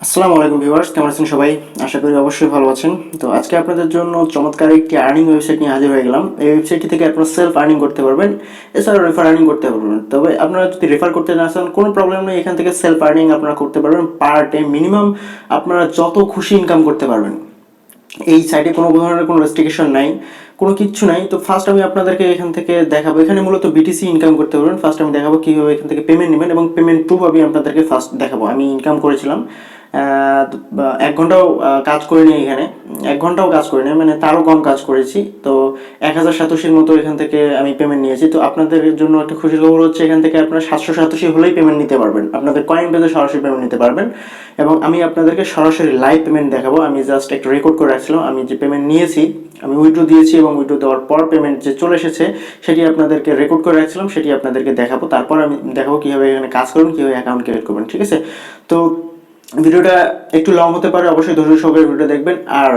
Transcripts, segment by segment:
আসসালামু আলাইকুম ভিউয়ার্স, কেমন আছেন সবাই? আশা করি অবশ্যই ভালো আছেন। তো আজকে আপনাদের জন্য চমৎকার একটি আর্নিং ওয়েবসাইট নিয়ে হাজির হয়ে গেলাম। এই ওয়েবসাইটটি থেকে আপনারা সেলফ আর্নিং করতে পারবেন, এছাড়াও রেফার আর্নিং করতে পারবেন। তবে আপনারা যদি রেফার করতে না চান কোনো প্রবলেম নেই, এখান থেকে সেলফ আর্নিং আপনারা করতে পারবেন। পার ডে মিনিমাম আপনারা যত খুশি ইনকাম করতে পারবেন। এই সাইটে কোনো ধরনের কোনো রেস্ট্রিকশন নাই, কোনো কিচ্ছু নাই। তো ফার্স্ট আমি আপনাদেরকে এখান থেকে দেখাবো, এখানে মূলত বিটিসি ইনকাম করতে পারবেন। ফার্স্ট আমি দেখাবো কীভাবে এখান থেকে পেমেন্ট নেবেন এবং পেমেন্ট প্রুফ আমি আপনাদেরকে ফার্স্ট দেখাবো। আমি ইনকাম করেছিলাম 1 ঘন্টাও কাজ করিনি এখানে, 1 ঘন্টাও কাজ করিনি, মানে তারও কম কাজ করেছি। তো 1000 সাতোশির মতো এখান থেকে আমি পেমেন্ট নিয়েছি। তো আপনাদের জন্য একটা খুশির খবর হচ্ছে, এখান থেকে আপনারা 700 সাতোশি হলেই পেমেন্ট নিতে পারবেন, আপনাদের কয়েন বেজে সরাসরি পেমেন্ট নিতে পারবেন। এবং আমি আপনাদেরকে সরাসরি লাইভ পেমেন্ট দেখাবো। আমি জাস্ট একটা রেকর্ড করে রাখছিলাম, আমি যে পেমেন্ট নিয়েছি, আমি উইথড্র দিয়েছি এবং উইথড্র দেওয়ার পর পেমেন্ট যে চলে এসেছে সেটি আপনাদেরকে রেকর্ড করে রাখছিলাম, সেটি আপনাদেরকে দেখাবো। তারপর আমি দেখাবো কীভাবে এখানে কাজ করবেন, কীভাবে অ্যাকাউন্ট ক্রিয়েট করবেন। ঠিক আছে? তো ভিডিওটা একটু লং হতে পারে, অবশ্যই ধৈর্য সহকারে ভিডিওটা দেখবেন। আর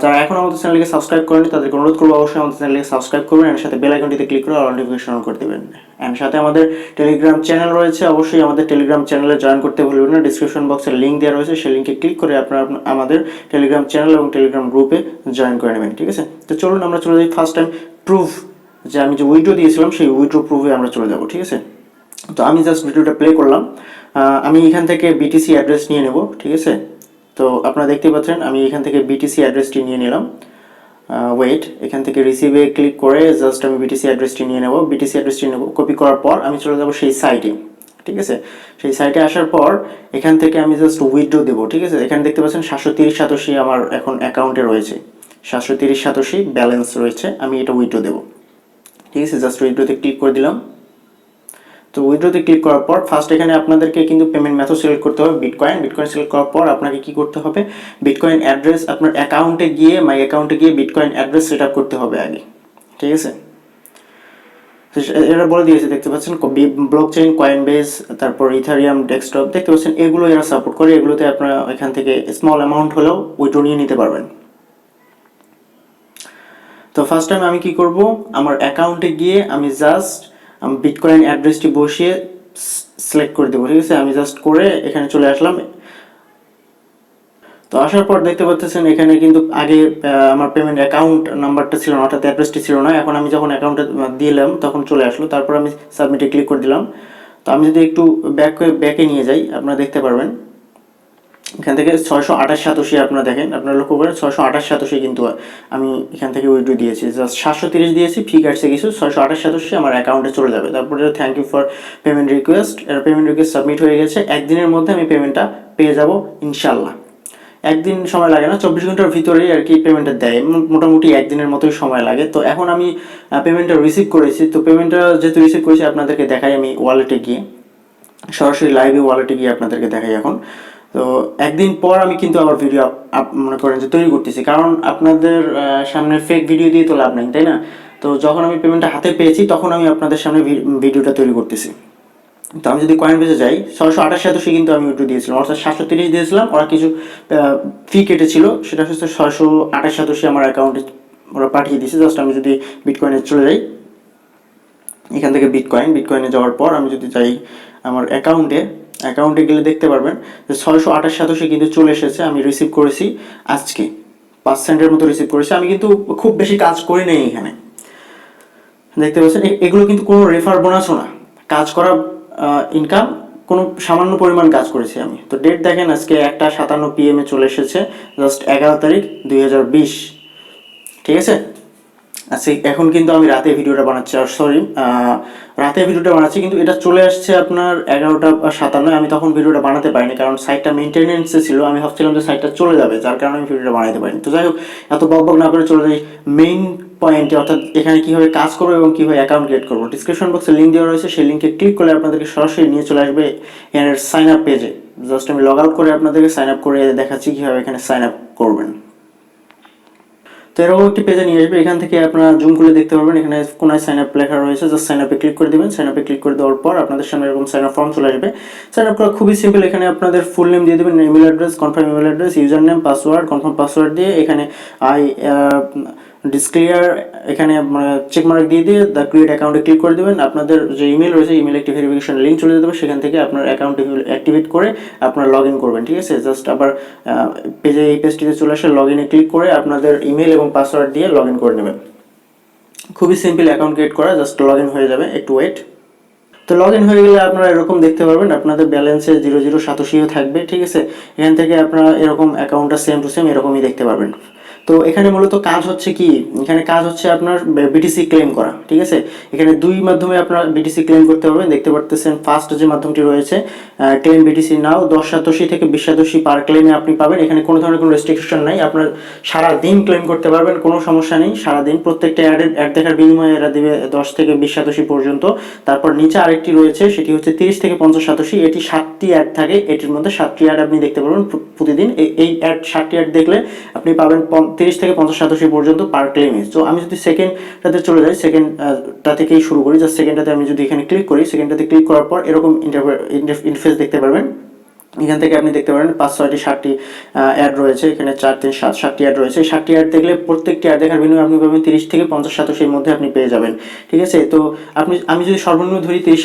যারা এখন আমাদের চ্যানেলকে সাবস্ক্রাইব করেনি তাদেরকে অনুরোধ করবো অবশ্যই আমাদের চ্যানেলকে সাবস্ক্রাইব করবেন, এর সাথে বেল আইকনটিতে ক্লিক করে অল নোটিফিকেশন অন করে দেবেন। এর সাথে আমাদের টেলিগ্রাম চ্যানেল রয়েছে, অবশ্যই আমাদের টেলিগ্রাম চ্যানেলে জয়েন করতে ভুলবেন না। ডিসক্রিপশন বক্সে লিঙ্ক দেওয়া রয়েছে, সেই লিঙ্কে ক্লিক করে আপনারা আমাদের টেলিগ্রাম চ্যানেল এবং টেলিগ্রাম গ্রুপে জয়েন করে নেবেন। ঠিক আছে? তো চলুন আমরা চলে যাই ফার্স্ট টাইম প্রুফ, যে আমি যে উইথড্র দিয়েছিলাম সেই উইথড্র প্রুফে আমরা চলে যাব। ঠিক আছে? তো আমি জাস্ট ভিডিওটা প্লে করলাম। আমি এখান থেকে বিটিসি অ্যাড্রেস নিয়ে নেব। ঠিক আছে? তো আপনারা দেখতে পাচ্ছেন আমি এখান থেকে বিটিসি অ্যাড্রেসটি নিয়ে নিলাম। ওয়েট, এখান থেকে রিসিভে ক্লিক করে জাস্ট আমি বিটিসি অ্যাড্রেসটি নিয়ে নেব। বিটিসি অ্যাড্রেসটি নেব, কপি করার পর আমি চলে যাব সেই সাইটে। ঠিক আছে? সেই সাইটে আসার পর এখান থেকে আমি জাস্ট উইথড্র দেবো। ঠিক আছে? এখানে দেখতে পাচ্ছেন 730 সাতোশি আমার এখন অ্যাকাউন্টে রয়েছে, 730 সাতোশি ব্যালেন্স রয়েছে, আমি এটা উইথড্র দেবো। ঠিক আছে? জাস্ট উইথড্রোতে ক্লিক করে দিলাম। তো উইথড্রোতে ক্লিক করার পর ফার্স্ট এখানে আপনাদেরকে কিন্তু পেমেন্ট মেথড সিলেক্ট করতে হবে বিটকয়েন। বিটকয়েন সিলেক্ট করার পর আপনাকে কি করতে হবে, বিটকয়েন অ্যাড্রেস আপনার অ্যাকাউন্টে গিয়ে মাই অ্যাকাউন্টে গিয়ে বিটকয়েন অ্যাড্রেস সেট আপ করতে হবে আগে। ঠিক আছে? এরা বলে দিয়েছে, দেখতে পাচ্ছেন ব্লকচেইন, কয়েন বেস, তারপর ইথারিয়াম, ডেস্কটপ, দেখতে পাচ্ছেন এগুলো এরা সাপোর্ট করে। এগুলোতে আপনারা এখান থেকে স্মল অ্যামাউন্ট হলেও উইথড্র নিয়ে নিতে পারবেন। তো ফার্স্ট টাইম আমি কি করব, আমার অ্যাকাউন্টে গিয়ে আমি জাস্ট বিটকয়েন অ্যাড্রেসটি বসিয়ে সিলেক্ট করে দেবো। ঠিক আছে? আমি জাস্ট করে এখানে চলে আসলাম। তো আসার পর দেখতে পাচ্ছেন এখানে কিন্তু আগে আমার পেমেন্ট অ্যাকাউন্ট নাম্বারটা ছিল না, অর্থাৎ অ্যাড্রেসটি ছিল না। এখন আমি যখন অ্যাকাউন্টে দিলাম তখন চলে আসলো, তারপর আমি সাবমিটে ক্লিক করে দিলাম। তো আমি যদি একটু ব্যাকে নিয়ে যাই, আপনারা দেখতে পারবেন এখান থেকে 628 সাতোশি আপনারা দেখেন, আপনারা লক্ষ্য করেন 628 সাতোশি কিন্তু আমি এখান থেকে উইথড্র দিয়েছি। জাস্ট 730 দিয়েছি, ফি কাটছে কিছু, 628 সাতোশি আমার অ্যাকাউন্টে চলে যাবে। তারপরে thank you for payment request, এর পেমেন্ট রিকোয়েস্ট সাবমিট হয়ে গেছে। একদিনের মধ্যে আমি পেমেন্টটা পেয়ে যাব ইনশাল্লাহ। একদিন সময় লাগে না, 24 ঘন্টার ভিতরেই আর কি পেমেন্টটা দেয়, মোটামুটি একদিনের মতোই সময় লাগে। তো এখন আমি পেমেন্টটা রিসিভ করেছি। তো পেমেন্টটা যেহেতু রিসিভ করেছি আপনাদেরকে দেখাই, আমি ওয়ালেটে গিয়ে সরাসরি লাইভে ওয়ালেটে গিয়ে আপনাদেরকে দেখাই এখন। তো একদিন পর আমি কিন্তু আবার ভিডিও মনে করেন যে তৈরি করতেছি, কারণ আপনাদের সামনে ফেক ভিডিও দিয়ে তো লাভ নেই, তাই না? তো যখন আমি পেমেন্টটা হাতে পেয়েছি তখন আমি আপনাদের সামনে ভিডিওটা তৈরি করতেছি। তো আমি যদি কয়েন বেজে যাই, 628 সাতোশি কিন্তু আমি উইথড্র দিয়েছিলাম, অর্থাৎ 730 দিয়েছিলাম, ওরা কিছু ফি কেটেছিল, সেটা হচ্ছে 628 সাতোশি আমার অ্যাকাউন্টে ওরা পাঠিয়ে দিয়েছে। জাস্ট আমি যদি বিটকয়েনে চলে যাই, এখান থেকে বিটকয়েনে যাওয়ার পর আমি যদি যাই আমার অ্যাকাউন্টে গেলে দেখতে পারবেন যে 628 সাতোশি কিন্তু চলে এসেছে। আমি রিসিভ করেছি আজকে 5 সেন্টের মতো রিসিভ করেছি। আমি কিন্তু খুব বেশি কাজ করি নাই এখানে, দেখতে পাচ্ছেন এগুলো কিন্তু কোনো রেফার বোনাসও না, কাজ করা ইনকাম, কোনো সামান্য পরিমাণ কাজ করেছি আমি। তো ডেট দেখেন, আজকে 1:57 PM চলে এসেছে, জাস্ট 11 তারিখ 2020। ঠিক আছে? আচ্ছা, এখন কিন্তু আমি রাতে ভিডিওটা বানাচ্ছি, আর সরি রাতে ভিডিওটা বানাচ্ছি, কিন্তু এটা চলে আসছে আপনার 11:57। আমি তখন ভিডিওটা বানাতে পারিনি, কারণ সাইটটা মেনটেনেন্সে ছিল। আমি ভাবছিলাম যে সাইটটা চলে যাবে, যার কারণে আমি ভিডিওটা বানাতে পারিনি। তো যাই হোক, এত বকবক না করে চলে যাই মেইন পয়েন্টে, অর্থাৎ এখানে কীভাবে কাজ করবো এবং কীভাবে অ্যাকাউন্ট ক্রিয়েট করবো। ডিসক্রিপশন বক্সে লিঙ্ক দেওয়া রয়েছে, সেই লিঙ্কে ক্লিক করলে আপনাদেরকে সরাসরি নিয়ে চলে আসবে এর সাইন আপ পেজে। জাস্ট আমি লগ আউট করে আপনাদেরকে সাইন আপ করে দেখাচ্ছি কীভাবে এখানে সাইন আপ করবেন। তো এরকম একটি পেজে নিয়ে আসবে, এখান থেকে আপনারা জুম করে দেখতে পারবেন, এখানে কোনায় সাইন আপ লেখা রয়েছে, জাস্ট সাইন আপে ক্লিক করে দেবেন। সাইন আপে ক্লিক করে দেওয়ার পর আপনাদের সামনে এরকম সাইন আপ ফর্ম চলে আসবে। সাইন আপ করা খুবই সিম্পল, এখানে আপনাদের ফুল নেম দিয়ে দেবেন, email address, confirm email address, user name, password, confirm password দিয়ে এখানে ডিসক্লিয়ার এখানে চেক মার্ক দিয়ে দ্য ক্রিয়েট অ্যাকাউন্টে ক্লিক করে দেবেন। আপনাদের যে ইমেল রয়েছে ইমেলে একটি ভেরিফিকেশন লিঙ্ক চলে যেতে হবে, সেখান থেকে আপনার অ্যাকাউন্ট অ্যাক্টিভেট করে আপনারা লগ ইন করবেন। ঠিক আছে, জাস্ট আবার এই পেজটিতে চলে আসে লগ ইনে ক্লিক করে আপনাদের ইমেল এবং পাসওয়ার্ড দিয়ে লগ ইন করে নেবেন। খুবই সিম্পল অ্যাকাউন্ট ক্রিয়েট করা, জাস্ট লগ ইন হয়ে যাবে, একটু ওয়েট। তো লগ ইন হয়ে গেলে আপনারা এরকম দেখতে পারবেন আপনাদের ব্যালেন্সে 00 সাতোশিও থাকবে। ঠিক আছে, এখান থেকে আপনারা এরকম অ্যাকাউন্টটা সেম টু সেম এরকমই দেখতে পারবেন। তো এখানে মূলত কাজ হচ্ছে কি, এখানে কাজ হচ্ছে আপনার বিটিসি ক্লেম করা। ঠিক আছে, এখানে দুই মাধ্যমে আপনারা বিটিসি ক্লেম করতে পারবেন। দেখতে পারতেছেন ফার্স্ট যে মাধ্যমটি রয়েছে ক্লেম বিটিসি নাও, 10 সাতোশি থেকে 20 সাতোশি পার ক্লেমে আপনি পাবেন। এখানে কোনো ধরনের কোনো রেস্ট্রিকশন নাই, আপনার সারা দিন ক্লেম করতে পারবেন, কোনো সমস্যা নেই। সারাদিন প্রত্যেকটা অ্যাড দেখার বিনিময়ে এরা দিবে 10 থেকে 20 সাতোশি পর্যন্ত। তারপর নিচে আরেকটি রয়েছে, সেটি হচ্ছে 30 থেকে 50 সাতোশি। এটি 7টি অ্যাড থাকে, এটির মধ্যে 7টি অ্যাড আপনি দেখতে পারবেন প্রতিদিন। এই অ্যাড 7টি অ্যাড দেখলে আপনি পাবেন 30 থেকে 50 সাতোশি পর্যন্ত পার ক্লেমে। তো আমি যদি সেকেন্ডটাতে চলে যাই, সেকেন্ডটা থেকেই শুরু করি। জাস্ট সেকেন্ডটাতে আমি যদি এখানে ক্লিক করি, সেকেন্ডটাতে ক্লিক করার পর এরকম ইন্টারফেস দেখতে পারবেন। এখান থেকে আপনি দেখতে পারেন 5-6টি অ্যাড রয়েছে, এখানে 4 3 7 7টি অ্যাড রয়েছে। 7টি অ্যাড দেখলে প্রত্যেকটি অ্যাড দেখার বিনিময়ে আপনি পাবেন 30 থেকে 50 সাতোশির মধ্যে আপনি পেয়ে যাবেন। ঠিক আছে, তো আমি যদি সর্বনিম্ন ধরি 30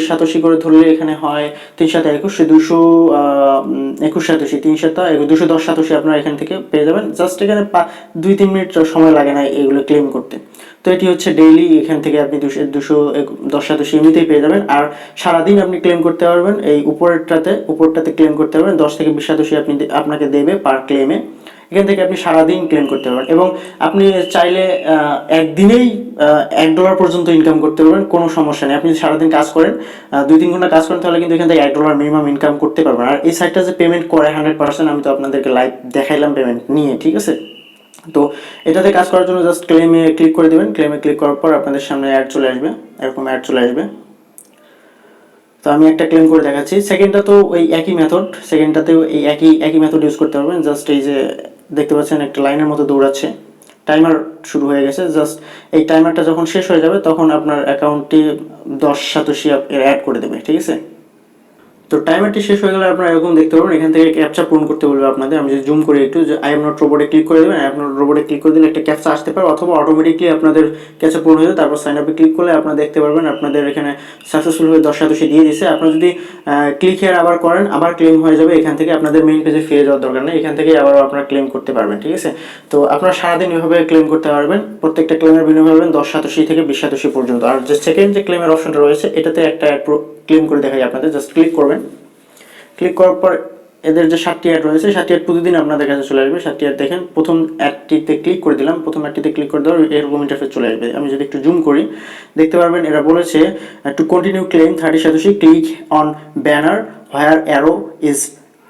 সাতোশি করে ধরলে এখানে হয় 3 7 21 221 সাতোশি, 3 7 210 সাতোশি আপনারা এখান থেকে পেয়ে যাবেন। জাস্ট এখানে 2-3 মিনিট সময় লাগে না এগুলো ক্লেম করতে। তো এটি হচ্ছে ডেইলি, এখান থেকে আপনি 210 সাতোশি এমনিতেই পেয়ে যাবেন। আর সারাদিন আপনি ক্লেম করতে পারবেন, এই উপরটাতে ক্লেম করতে পারবেন। 10 থেকে 20 সাতোশি আপনাকে দেবে পার ক্লেমে। এখান থেকে আপনি সারাদিন ক্লেম করতে পারবেন এবং আপনি চাইলে একদিনেই $1 পর্যন্ত ইনকাম করতে পারবেন, কোনো সমস্যা নেই। আপনি সারাদিন কাজ করেন, 2-3 ঘন্টা কাজ করেন, তাহলে কিন্তু এখান থেকে $1 মিনিমাম ইনকাম করতে পারবেন। আর এই সাইটটা যে পেমেন্ট করে 100%, আমি তো আপনাদেরকে লাইভ দেখাইলাম পেমেন্ট নিয়ে। ঠিক আছে, তো এটাতে কাজ করার জন্য জাস্ট ক্লেমে ক্লিক করে দেবেন। ক্লেমে ক্লিক করার পর আপনাদের সামনে অ্যাড চলে আসবে, এরকম অ্যাড চলে আসবে। তো আমি একটা ক্লেম করে দেখাচ্ছি। সেকেন্ডটা তো ওই একই মেথড, সেকেন্ডটাতেও এই একই মেথড ইউজ করতে পারবেন। জাস্ট এই যে দেখতে পাচ্ছেন একটা লাইনের মতো দৌড়াচ্ছে, টাইমার শুরু হয়ে গেছে। জাস্ট এই টাইমারটা যখন শেষ হয়ে যাবে তখন আপনার অ্যাকাউন্টটি 10 সাতোশি অ্যাড করে দেবে। ঠিক আছে, তো টাইমারটি শেষ হয়ে গেলে আপনারা এরকম দেখতে পারবেন। এখান থেকে ক্যাপচা পূরণ করতে বলবে আপনাদের। আমি যদি জুম করি একটু, যে আই এম নট রোবটে ক্লিক করে দেবেন। আই এম নট রোবটে ক্লিক করে দিলে একটা ক্যাপচা আসতে পারে, অথবা অটোমেটিকলি আপনাদের ক্যাপচা পূরণ হয়ে যাবে। তারপর সাইন আপে ক্লিক করলে আপনারা দেখতে পারবেন আপনাদের এখানে সাকসেসফুল হয়ে 10 সাতোশি দিয়ে দিয়েছে। আপনারা যদি ক্লিক হেয়ার আবার করেন, আবার ক্লেম হয়ে যাবে। এখান থেকে আপনাদের মেইন পেজে ফিরে যাওয়ার দরকার নেই, এখান থেকে আবার আপনারা ক্লেম করতে পারবেন। ঠিক আছে, তো আপনারা সারাদিন এভাবে ক্লেম করতে পারবেন। প্রত্যেকটা ক্লেমের বিনিময় পাবেন 10 সাতোশি থেকে 20 সাতোশি পর্যন্ত। আর যে সেকেন্ড যে ক্লেমের অপশনটা রয়েছে, এটাতে একটা ক্লেম করে দেখাই আপনাদের। জাস্ট ক্লিক করবেন, ক্লিক করার পর এদের যে 7টি অ্যাড রয়েছে, 7টি অ্যাড প্রতিদিন আপনাদের কাছে চলে আসবে। 7টি অ্যাড দেখেন, প্রথম অ্যাডটিতে ক্লিক করে দিলাম, প্রথম অ্যাডটিতে ক্লিক করে দেওয়ার এরকম ইন্টারফেস চলে আসবে। আমি যদি একটু জুম করি, দেখতে পারবেন এরা বলেছে to continue claim 30 satoshi click on banner where arrow is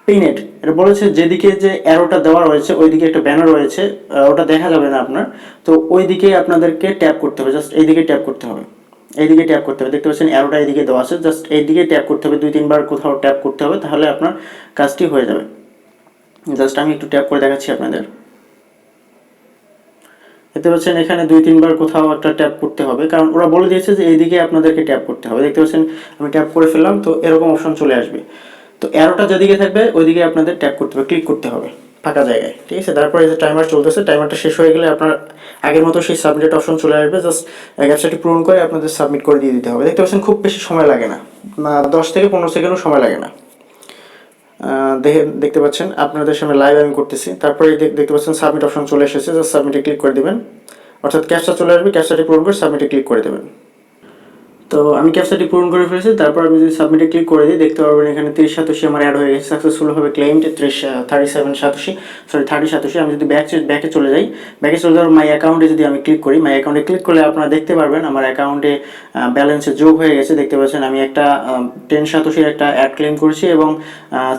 pinned. এটা বলেছে যেদিকে যে অ্যারোটা দেওয়া রয়েছে ওইদিকে একটা ব্যানার রয়েছে, ওটা দেখা যাবে না আপনার, তো ওই দিকে আপনাদেরকে ট্যাপ করতে হবে। জাস্ট এইদিকে ট্যাপ করতে হবে, এইদিকে ট্যাপ করতে হবে। দেখতে পাচ্ছেন অ্যারোটা এইদিকে দেওয়া আছে, জাস্ট এইদিকে ট্যাপ করতে হবে, 2-3 বার কোথাও ট্যাপ করতে হবে, তাহলে আপনার কাজটি হয়ে যাবে। জাস্ট আমি একটু ট্যাপ করে দেখাচ্ছি আপনাদের। দেখতে পাচ্ছেন এখানে 2-3 বার কোথাও একটা ট্যাপ করতে হবে, কারণ ওরা বলে দিয়েছে যে এইদিকে আপনাদেরকে ট্যাপ করতে হবে। দেখতে পাচ্ছেন আমি ট্যাপ করে ফেললাম, তো এরকম অপশন চলে আসবে। তো অ্যারোটা যেদিকে থাকবে ওইদিকে আপনাদের ট্যাপ করতে হবে, ক্লিক করতে হবে ফাঁকা জায়গায়। ঠিক আছে, তারপরে এই যে টাইমার চলতেছে, টাইমারটা শেষ হয়ে গেলে আপনার আগের মতো সেই সাবমিট অপশন চলে আসবে। জাস্ট ক্যাপচাটি পূরণ করে আপনাদের সাবমিট করে দিয়ে দিতে হবে। দেখতে পাচ্ছেন খুব বেশি সময় লাগে না, 10 থেকে 15 সেকেন্ডও সময় লাগে না। দেখতে পাচ্ছেন আপনাদের সামনে লাইভ আমি করতেছি। তারপরে দেখতে পাচ্ছেন সাবমিট অপশন চলে এসেছে, জাস্ট সাবমিটে ক্লিক করে দেবেন, অর্থাৎ ক্যাপচা চলে আসবে। ক্যাপচাটি পূরণ করে সাবমিটে ক্লিক করে দেবেন। তো আমি ক্যাপচাটি পূরণ করে ফেলেছি। তারপর আমি যদি সাবমিটে ক্লিক করে দিই, দেখতে পারবেন এখানে 30 সাতোশি আমার অ্যাড হয়ে গেছে, সাকসেসফুলভাবে ক্লেমড 37 সাতোশি, 30 সাতোশি। আমি যদি ব্যাকে চলে যাই, ব্যাকে চলে যাওয়ার মাই অ্যাকাউন্টে যদি আমি ক্লিক করি, মাই অ্যাকাউন্টে ক্লিক করলে আপনারা দেখতে পারবেন আমার অ্যাকাউন্টে ব্যালেন্সে যোগ হয়ে গেছে। দেখতে পাচ্ছেন আমি একটা 10 সাতোশির একটা অ্যাড ক্লেম করেছি এবং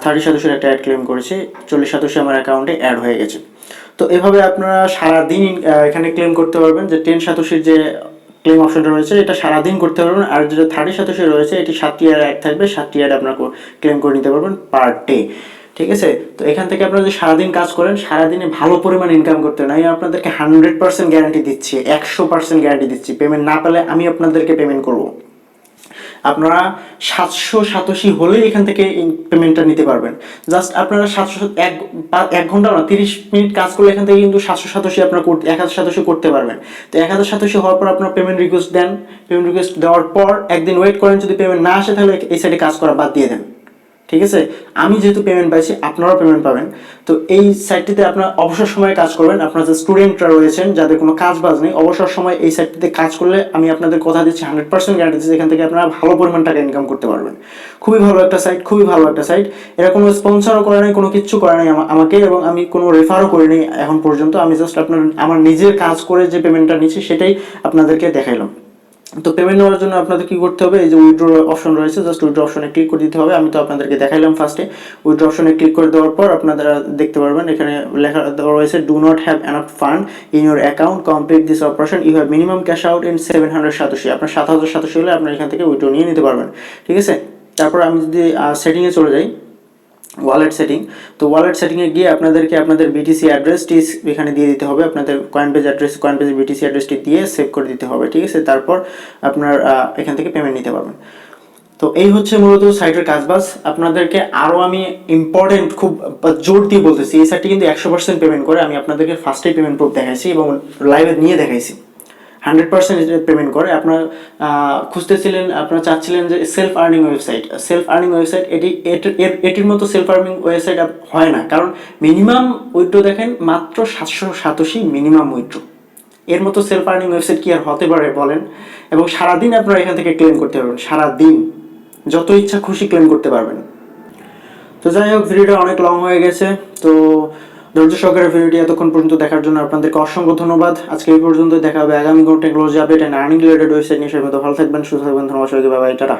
30 সাতোশির একটা অ্যাড ক্লেম করেছি, 40 সাতোশি আমার অ্যাকাউন্টে অ্যাড হয়ে গেছে। তো এভাবে আপনারা সারাদিন এখানে ক্লেম করতে পারবেন। যে 10 সাতোশির যে ক্লেম অপশনটা রয়েছে এটা সারাদিন করতে পারবেন। আর যেটা 30 সাতোশি রয়েছে এটি 7টি অ্যাড থাকবে, 7টি অ্যাড আপনারা ক্লেম করে নিতে পারবেন পার ডে। ঠিক আছে, তো এখান থেকে আপনারা যদি সারাদিন কাজ করেন, সারাদিনে ভালো পরিমাণ ইনকাম করতে হয়। আমি আপনাদেরকে 100% গ্যারান্টি দিচ্ছি, 100% গ্যারান্টি দিচ্ছি, পেমেন্ট না পেলে আমি আপনাদেরকে পেমেন্ট করব। আপনারা 700 সাতোশি হলেই এখান থেকে পেমেন্টটা নিতে পারবেন। জাস্ট আপনারা 700 এক ঘন্টা না 30 মিনিট কাজ করলে এখান থেকে কিন্তু 700 সাতোশি আপনারা 1000 সাতোশি করতে পারবেন। তো 1000 সাতোশি হওয়ার পর আপনারা পেমেন্ট রিকোয়েস্ট দেন, পেমেন্ট রিকোয়েস্ট দেওয়ার পর একদিন ওয়েট করেন, যদি পেমেন্ট না আসে তাহলে এই সাইডে কাজ করা বাদ দিয়ে দেন। ঠিক আছে, আমি যেহেতু পেমেন্ট পাইছি আপনারাও পেমেন্ট পাবেন। তো এই সাইটটিতে আপনার অবসর সময়ে কাজ করবেন। আপনারা যে স্টুডেন্টরা রয়েছেন যাদের কোনো কাজ বাজ নেই, অবসর সময় এই সাইটটিতে কাজ করলে আমি আপনাদের কথা দিচ্ছি 100% গ্যারান্টি দিচ্ছি এখান থেকে আপনারা ভালো পরিমাণ টাকা ইনকাম করতে পারবেন। খুবই ভালো একটা সাইট, খুবই ভালো একটা সাইট। এরা কোনো স্পন্সরও করে নাই, কোনো কিচ্ছু করে নাই আমাকে, এবং আমি কোনো রেফারও করিনি এখন পর্যন্ত। আমি জাস্ট আমার নিজের কাজ করে যে পেমেন্টটা নিচ্ছি সেটাই আপনাদেরকে দেখাইলাম। তো পেমেন্ট নেওয়ার জন্য আপনাদের কি করতে হবে, এই যে উইথড্র অপশন রয়েছে, জাস্ট উইথড্র অপশনে ক্লিক করে দিতে হবে। আমি তো আপনাদেরকে দেখাইলাম ফার্স্টে। উইথড্র অপশনে ক্লিক করে দেওয়ার পর আপনারা দেখতে পারবেন এখানে লেখা দেওয়া রয়েছে do not have enough fund in your account complete this operation you have minimum cash out in 700 satoshi. আপনার 7000 সাতোশি হলে আপনার এখান থেকে উইথড্র নিয়ে নিতে পারবেন। ঠিক আছে, তারপর আমি যদি সেটিংয়ে চলে যাই, ওয়ালেট সেটিং। তো ওয়ালেট সেটিংয়ে গিয়ে আপনাদেরকে আপনাদের বিটিসি অ্যাড্রেসটি এখানে দিয়ে দিতে হবে। আপনাদের কয়েনবেজ অ্যাড্রেস, কয়েনবেজের বিটিসি অ্যাড্রেসটি দিয়ে সেভ করে দিতে হবে। ঠিক আছে, তারপর আপনার এখান থেকে পেমেন্ট নিতে পারবেন। তো এই হচ্ছে মূলত সাইটের কাজবাজ। আপনাদেরকে আরও আমি ইম্পর্টেন্ট খুব জোর দিয়ে বলতেছি, এই সাইটটি কিন্তু 100% পেমেন্ট করে। আমি আপনাদেরকে ফার্স্টেই পেমেন্ট প্রুফ দেখাইছি এবং লাইভে নিয়ে দেখাইছি। 100% পেমেন্ট করে। আপনার খুঁজতেছিলেন, আপনারা চাচ্ছিলেন যে সেলফ আর্নিং ওয়েবসাইট, এটির মতো সেলফ আর্নিং ওয়েবসাইট হয় না, কারণ মিনিমাম উইথড্র দেখেন মাত্র 700 সাতোশি মিনিমাম উইথড্র। এর মতো সেলফ আর্নিং ওয়েবসাইট কি আর হতে পারে বলেন? এবং সারাদিন আপনারা এখান থেকে ক্লেম করতে পারবেন, সারাদিন যত ইচ্ছা খুশি ক্লেম করতে পারবেন। তো যাই হোক, ভিডিওটা অনেক লং হয়ে গেছে। তো ধৈর্য সহকারে ভিডিওটি এতক্ষণ পর্যন্ত দেখার জন্য আপনাদেরকে অসংখ্য ধন্যবাদ। আজকে এই পর্যন্ত, দেখা হবে আগামী কোনো technology update and earning related website নিয়ে। সবাই ভালো থাকবেন, সুস্থ থাকবেন, ধন্যবাদ সবাইকে, বাই বাই, টাটা।